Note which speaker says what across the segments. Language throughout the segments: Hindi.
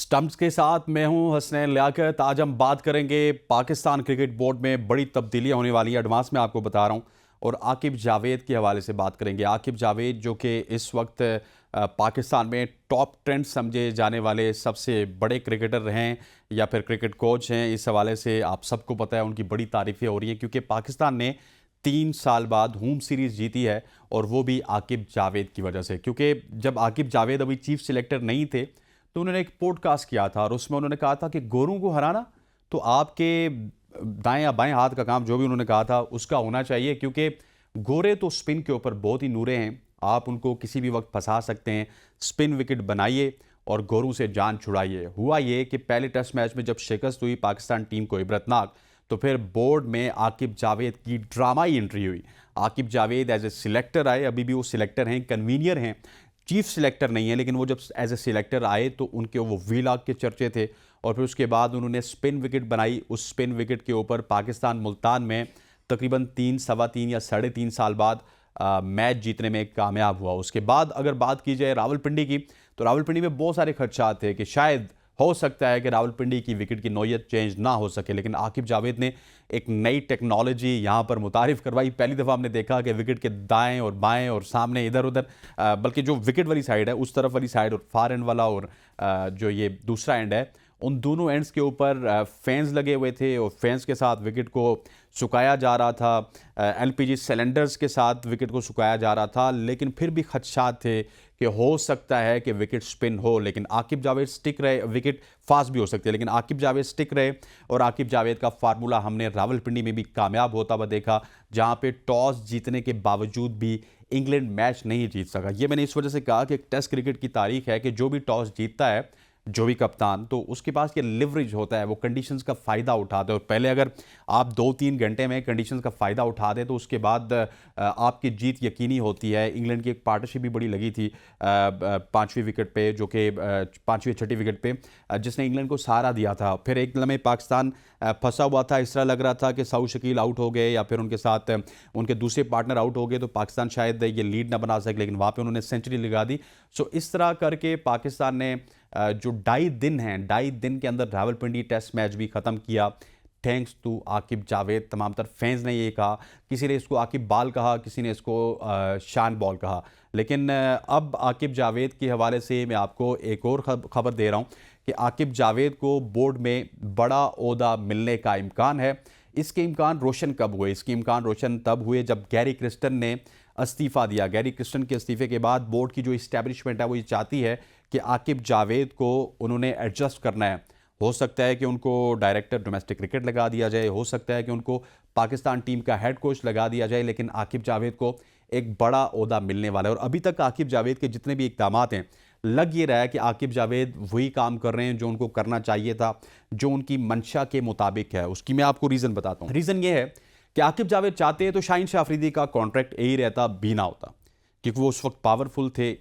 Speaker 1: स्टंप्स के साथ मैं हूं हसनैन लियाकत। आज हम बात करेंगे पाकिस्तान क्रिकेट बोर्ड में बड़ी तब्दीलियां होने वाली है, एडवांस में आपको बता रहा हूं। और आकिब जावेद के हवाले से बात करेंगे। आकिब जावेद जो कि इस वक्त पाकिस्तान में टॉप ट्रेंड समझे जाने वाले सबसे बड़े क्रिकेटर रहे हैं या फिर क्रिकेट कोच हैं। इस हवाले से आप सबको पता है, उनकी बड़ी तारीफ़ें हो रही हैं क्योंकि पाकिस्तान ने 3 साल बाद होम सीरीज़ जीती है और वो भी आकिब जावेद की वजह से। क्योंकि जब आकिब जावेद अभी चीफ सिलेक्टर नहीं थे तो उन्होंने एक पॉडकास्ट किया था और उसमें उन्होंने कहा था कि गोरों को हराना तो आपके दाएं या बाएं हाथ का काम, जो भी उन्होंने कहा था उसका होना चाहिए। क्योंकि गोरे तो स्पिन के ऊपर बहुत ही नूरे हैं, आप उनको किसी भी वक्त फंसा सकते हैं। स्पिन विकेट बनाइए और गोरों से जान छुड़ाइए। हुआ ये कि पहले टेस्ट मैच में जब शिकस्त हुई पाकिस्तान टीम को इबरतनाक, तो फिर बोर्ड में आकिब जावेद की ड्रामाई एंट्री हुई। Aaqib Javed as a selector आए, अभी भी वो सिलेक्टर हैं, कन्वीनियर हैं, चीफ सिलेक्टर नहीं है, लेकिन वो जब एज ए सिलेक्टर आए तो उनके वो वीलॉग के चर्चे थे। और फिर उसके बाद उन्होंने स्पिन विकेट बनाई। उस स्पिन विकेट के ऊपर पाकिस्तान मुल्तान में तकरीबन 3, 3.25 या 3.5 साल बाद मैच जीतने में कामयाब हुआ। उसके बाद अगर बात की जाए रावलपिंडी की, तो रावलपिंडी में बहुत सारे खदशात थे कि शायद हो सकता है कि रावलपिंडी की विकेट की नौयत चेंज ना हो सके, लेकिन आकिब जावेद ने एक नई टेक्नोलॉजी यहाँ पर मुतारिफ करवाई। पहली दफ़ा हमने देखा कि विकेट के दाएं और बाएं और सामने इधर उधर, बल्कि जो विकेट वाली साइड है उस तरफ वाली साइड और फार एंड वाला और जो ये दूसरा एंड है, उन दोनों एंड्स के ऊपर फैंस लगे हुए थे और फैंस के साथ विकेट को सुखाया जा रहा था। एलपीजी सिलेंडर्स के साथ विकेट को सुखाया जा रहा था, लेकिन फिर भी खदशात थे कि हो सकता है कि विकेट स्पिन हो। लेकिन आकिब जावेद स्टिक रहे। विकेट फास्ट भी हो सकते हैं, लेकिन आकिब जावेद स्टिक रहे और आकिब जावेद का फार्मूला हमने रावलपिंडी में भी कामयाब होता हुआ देखा, जहां पे टॉस जीतने के बावजूद भी इंग्लैंड मैच नहीं जीत सका। ये मैंने इस वजह से कहा कि एक टेस्ट क्रिकेट की तारीख है कि जो भी टॉस जीतता है, जो भी कप्तान, तो उसके पास ये लिवरेज होता है, वो कंडीशंस का फ़ायदा उठाते हैं। और पहले अगर आप 2-3 घंटे में कंडीशंस का फ़ायदा उठा दें तो उसके बाद आपकी जीत यकीनी होती है। इंग्लैंड की एक पार्टनरशिप भी बड़ी लगी थी 5वीं विकेट पे, जो कि 5वीं 6वीं विकेट पे, जिसने इंग्लैंड को सहारा दिया था। फिर एक लम्हे पाकिस्तान फंसा हुआ था, इस तरह लग रहा था कि साउथ शकील आउट हो गए या फिर उनके साथ उनके दूसरे पार्टनर आउट हो गए तो पाकिस्तान शायद ये लीड ना बना सके, लेकिन वहाँ पर उन्होंने सेंचुरी लगा दी। सो इस तरह करके पाकिस्तान ने जो 2.5 दिन हैं, 2.5 दिन के अंदर रावलपिंडी टेस्ट मैच भी ख़त्म किया, थैंक्स टू आकिब जावेद। तमाम तर फैंस ने ये कहा, किसी ने इसको आकिब बाल कहा, किसी ने इसको शान बॉल कहा। लेकिन अब आकिब जावेद के हवाले से मैं आपको एक और खबर दे रहा हूँ कि आकिब जावेद को बोर्ड में बड़ा ओहदा मिलने का इम्कान है। इसके इम्कान रोशन कब हुए? इसके इम्कान रोशन तब हुए जब गैरी क्रिस्टन ने इस्तीफ़ा दिया। गैरी क्रिस्टन के इस्तीफ़े के बाद बोर्ड की जो इस्टेब्लिशमेंट है वो ये चाहती है कि आकिब जावेद को उन्होंने एडजस्ट करना है। हो सकता है कि उनको डायरेक्टर डोमेस्टिक क्रिकेट लगा दिया जाए, हो सकता है कि उनको पाकिस्तान टीम का हेड कोच लगा दिया जाए, लेकिन आकिब जावेद को एक बड़ा ओहदा मिलने वाला है। और अभी तक आकिब जावेद के जितने भी इक़दाम हैं, लग ये रहा है कि आकिब जावेद वही काम कर रहे हैं जो उनको करना चाहिए था, जो उनकी मंशा के मुताबिक है। उसकी मैं आपको रीज़न बताता हूँ। रीज़न ये है कि आकिब जावेद चाहते हैं तो शाहीन शाह अफरीदी का कॉन्ट्रैक्ट यही रहता, बी ना होता, क्योंकि वो उस वक्त पावरफुल थे।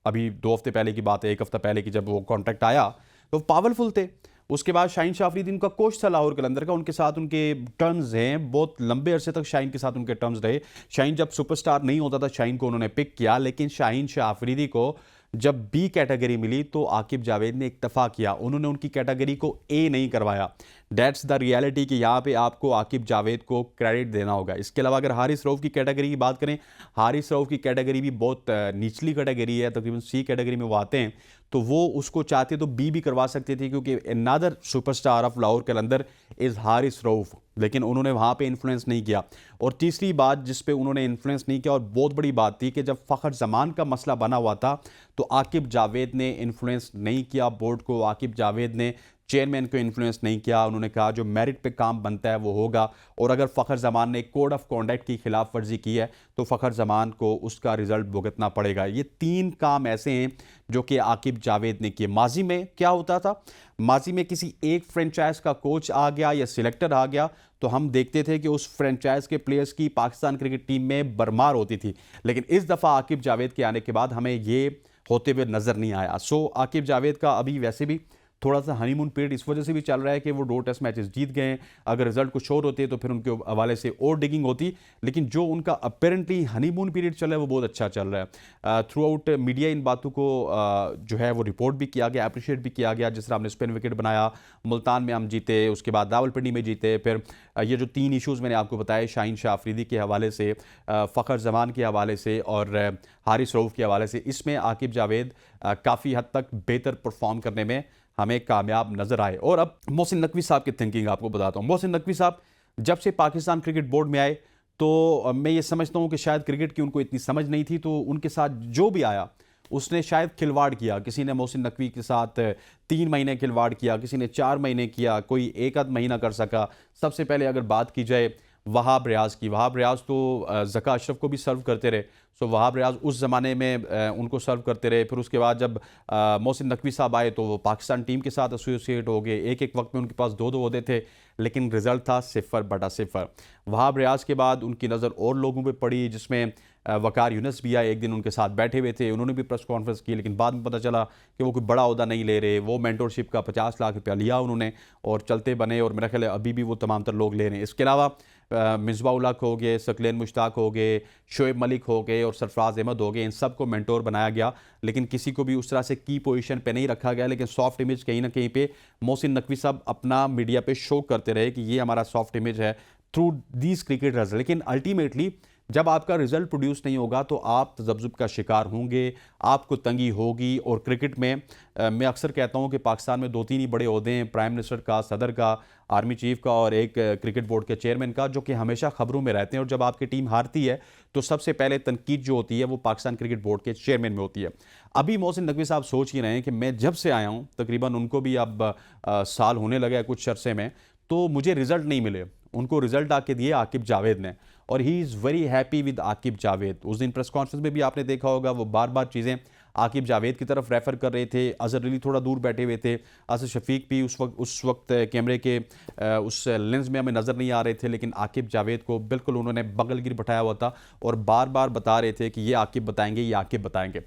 Speaker 1: अभी 2 हफ्ते पहले की बात है, 1 हफ्ता पहले की, जब वो कॉन्ट्रैक्ट आया तो पावरफुल थे। उसके बाद शाहीन शाह अफरीदी उनका कोच था लाहौर कलंदर का, उनके साथ उनके टर्म्स हैं, बहुत लंबे अरसे तक शाहीन के साथ उनके टर्म्स रहे। शाहीन जब सुपरस्टार नहीं होता था, शाहीन को उन्होंने पिक किया, लेकिन शाहीन शाह अफरीदी को जब बी कैटेगरी मिली तो आकिब जावेद ने इत्तफा किया, उन्होंने उनकी कैटेगरी को ए नहीं करवाया। दैट्स द रियलिटी कि यहाँ पे आपको आकिब जावेद को क्रेडिट देना होगा। इसके अलावा अगर हारिस रऊफ की कैटेगरी की बात करें, हारिस रऊफ की कैटेगरी भी बहुत निचली कैटेगरी है, तकरीबन सी कैटेगरी में वो आते हैं, तो वो उसको चाहते तो बी भी करवा सकते थे, क्योंकि another superstar of Lahore Qalandar is Haris Rauf, लेकिन उन्होंने वहाँ पे इन्फ्लुएंस नहीं किया। और तीसरी बात जिस पे उन्होंने इन्फ्लुएंस नहीं किया और बहुत बड़ी बात थी कि जब फ़खर ज़मान का मसला बना हुआ था तो आकिब जावेद ने इन्फ्लुएंस नहीं किया बोर्ड को, आकिब जावेद ने चेयरमैन को इन्फ्लुएंस नहीं किया। उन्होंने कहा जो मेरिट पे काम बनता है वो होगा, और अगर फ़खर ज़मान ने कोड ऑफ कॉन्डक्ट की खिलाफ वर्जी की है तो फ़खर ज़मान को उसका रिज़ल्ट भुगतना पड़ेगा। ये 3 काम ऐसे हैं जो कि आकिब जावेद ने किए। माजी में क्या होता था? माजी में किसी एक फ्रेंचाइज का कोच आ गया या सिलेक्टर आ गया तो हम देखते थे कि उस फ्रेंचाइज के प्लेयर्स की पाकिस्तान क्रिकेट टीम में भरमार होती थी, लेकिन इस दफ़ा आकिब जावेद के आने के बाद हमें ये होते हुए नज़र नहीं आया। सो आकिब जावेद का अभी वैसे भी थोड़ा सा हनीमून पीरियड इस वजह से भी चल रहा है कि वो 2 टेस्ट मैचेस जीत गए हैं। अगर रिजल्ट कुछ और होते तो फिर उनके हवाले से और डिगिंग होती, लेकिन जो उनका अपेरेंटली हनीमून पीरियड चल रहा है वो बहुत अच्छा चल रहा है। थ्रू आउट मीडिया इन बातों को जो है वो रिपोर्ट भी किया गया, अप्रिशिएट भी किया गया। जिस तरह हमने स्पिन विकेट बनाया, मुल्तान में हम जीते, उसके बाद रावलपिंडी में जीते, फिर ये जो 3 इशूज़ मैंने आपको बताए शाहीन शाह अफरीदी के हवाले से, फ़खर जमान के हवाले से और हारिस रऊफ़ के हवाले से, इसमें आकिब जावेद काफ़ी हद तक बेहतर परफॉर्म करने में हमें कामयाब नज़र आए। और अब मोहसिन नकवी साहब की थिंकिंग आपको बताता हूँ। मोहसिन नकवी साहब जब से पाकिस्तान क्रिकेट बोर्ड में आए तो मैं ये समझता हूँ कि शायद क्रिकेट की उनको इतनी समझ नहीं थी, तो उनके साथ जो भी आया उसने शायद खिलवाड़ किया। किसी ने मोहसिन नकवी के साथ 3 महीने खिलवाड़ किया, किसी ने 4 महीने किया, कोई एक आध महीना कर सका। सबसे पहले अगर बात की जाए वहाब रियाज की, वहाब रियाज तो ज़का अशरफ को भी सर्व करते रहे। सो वहाब रियाज उस ज़माने में उनको सर्व करते रहे। फिर उसके बाद जब मोहसिन नकवी साहब आए तो वो पाकिस्तान टीम के साथ एसोसिएट हो गए। एक एक वक्त में उनके पास 2-2 ओहदे थे, लेकिन रिजल्ट था 0/0। वहाब रियाज के बाद उनकी नज़र और लोगों पर पड़ी, जिसमें वकार यूनुस भी आए, एक दिन उनके साथ बैठे हुए थे, उन्होंने भी प्रेस कॉन्फ्रेंस की, लेकिन बाद में पता चला कि वो कोई बड़ा ओहदा नहीं ले रहे। वो मेंटरशिप का 50 लाख रुपया लिया उन्होंने और चलते बने, और मेरा ख्याल है अभी भी वो तमाम तर लोग ले रहे हैं। इसके अलावा मिसबा उल हक हो गए, सकलेन मुश्ताक हो गए, शोएब मलिक हो गए और सरफराज अहमद हो गए, इन सब को मेंटोर बनाया गया, लेकिन किसी को भी उस तरह से की पोजीशन पे नहीं रखा गया। लेकिन सॉफ्ट इमेज कहीं ना कहीं पे मोहसिन नकवी साहब अपना मीडिया पे शो करते रहे कि ये हमारा सॉफ्ट इमेज है थ्रू दीज क्रिकेटर्स। लेकिन अल्टीमेटली जब आपका रिजल्ट प्रोड्यूस नहीं होगा तो आप तजब्जुब का शिकार होंगे, आपको तंगी होगी। और क्रिकेट में मैं अक्सर कहता हूं कि पाकिस्तान में 2-3 ही बड़े ओहदे हैं, प्राइम मिनिस्टर का, सदर का, आर्मी चीफ का और एक क्रिकेट बोर्ड के चेयरमैन का, जो कि हमेशा खबरों में रहते हैं। और जब आपकी टीम हारती है तो सबसे पहले तनकीद जो होती है वो पाकिस्तान क्रिकेट बोर्ड के चेयरमैन में होती है। अभी मोहसिन नकवी साहब सोच ही रहे हैं कि मैं जब से आया हूँ, तकरीबन उनको भी अब साल होने लगा है कुछ अरसे में, तो मुझे रिजल्ट नहीं मिले। उनको रिजल्ट आके दिए आकिब जावेद ने, और he is very happy with Aqib Javed. उस दिन प्रेस कॉन्फ्रेंस में भी आपने देखा होगा वो बार बार चीज़ें आकिब जावेद की तरफ रेफ़र कर रहे थे। अजहर अली थोड़ा दूर बैठे हुए थे, असद शफीक भी उस वक्त कैमरे के उस लेंस में हमें नज़र नहीं आ रहे थे, लेकिन आकिब जावेद को बिल्कुल उन्होंने बगलगिर बैठाया हुआ था और बार बार बता रहे थे कि ये आकिब बताएंगे, ये आकिब बताएंगे।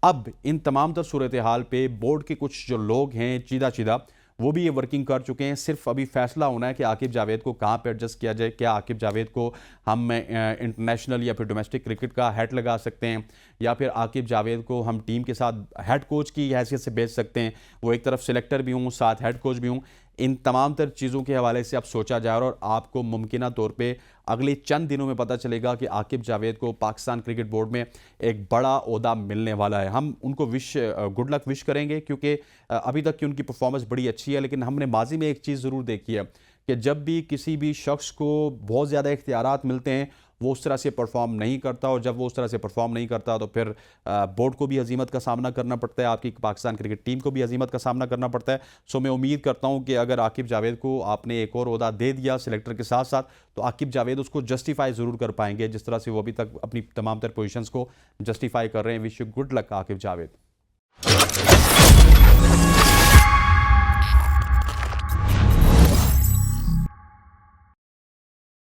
Speaker 1: अब इन तमाम तर सूरत हाल पे बोर्ड के कुछ जो लोग हैं चीदा चीदा, वो भी ये वर्किंग कर चुके हैं। सिर्फ अभी फैसला होना है कि आकिब जावेद को कहाँ पे एडजस्ट किया जाए। क्या आकिब जावेद को हम इंटरनेशनल या फिर डोमेस्टिक क्रिकेट का हेड लगा सकते हैं, या फिर आकिब जावेद को हम टीम के साथ हेड कोच की हैसियत से भेज सकते हैं, वो एक तरफ सिलेक्टर भी हूँ साथ हेड कोच भी हूँ। इन तमाम तर चीज़ों के हवाले से अब सोचा जा रहा है और आपको मुमकिना तौर पे अगले चंद दिनों में पता चलेगा कि आकिब जावेद को पाकिस्तान क्रिकेट बोर्ड में एक बड़ा ओहदा मिलने वाला है। हम उनको गुड लक विश करेंगे, क्योंकि अभी तक की उनकी परफॉर्मेंस बड़ी अच्छी है। लेकिन हमने माजी में एक चीज़ ज़रूर देखी है कि जब भी किसी भी शख्स को बहुत ज़्यादा इख्तियारात मिलते हैं वो उस तरह से परफॉर्म नहीं करता, और जब वो उस तरह से परफॉर्म नहीं करता तो फिर बोर्ड को भी हजीमत का सामना करना पड़ता है, आपकी पाकिस्तान क्रिकेट टीम को भी हजीमत का सामना करना पड़ता है। सो मैं उम्मीद करता हूं कि अगर आकिब जावेद को आपने एक और ओहदा दे दिया सिलेक्टर के साथ साथ, तो आकिब जावेद उसको जस्टिफाई ज़रूर कर पाएंगे, जिस तरह से वो अभी तक अपनी तमाम तर पोजीशंस को जस्टिफाई कर रहे हैं। Wish you good luck Aqib Javed.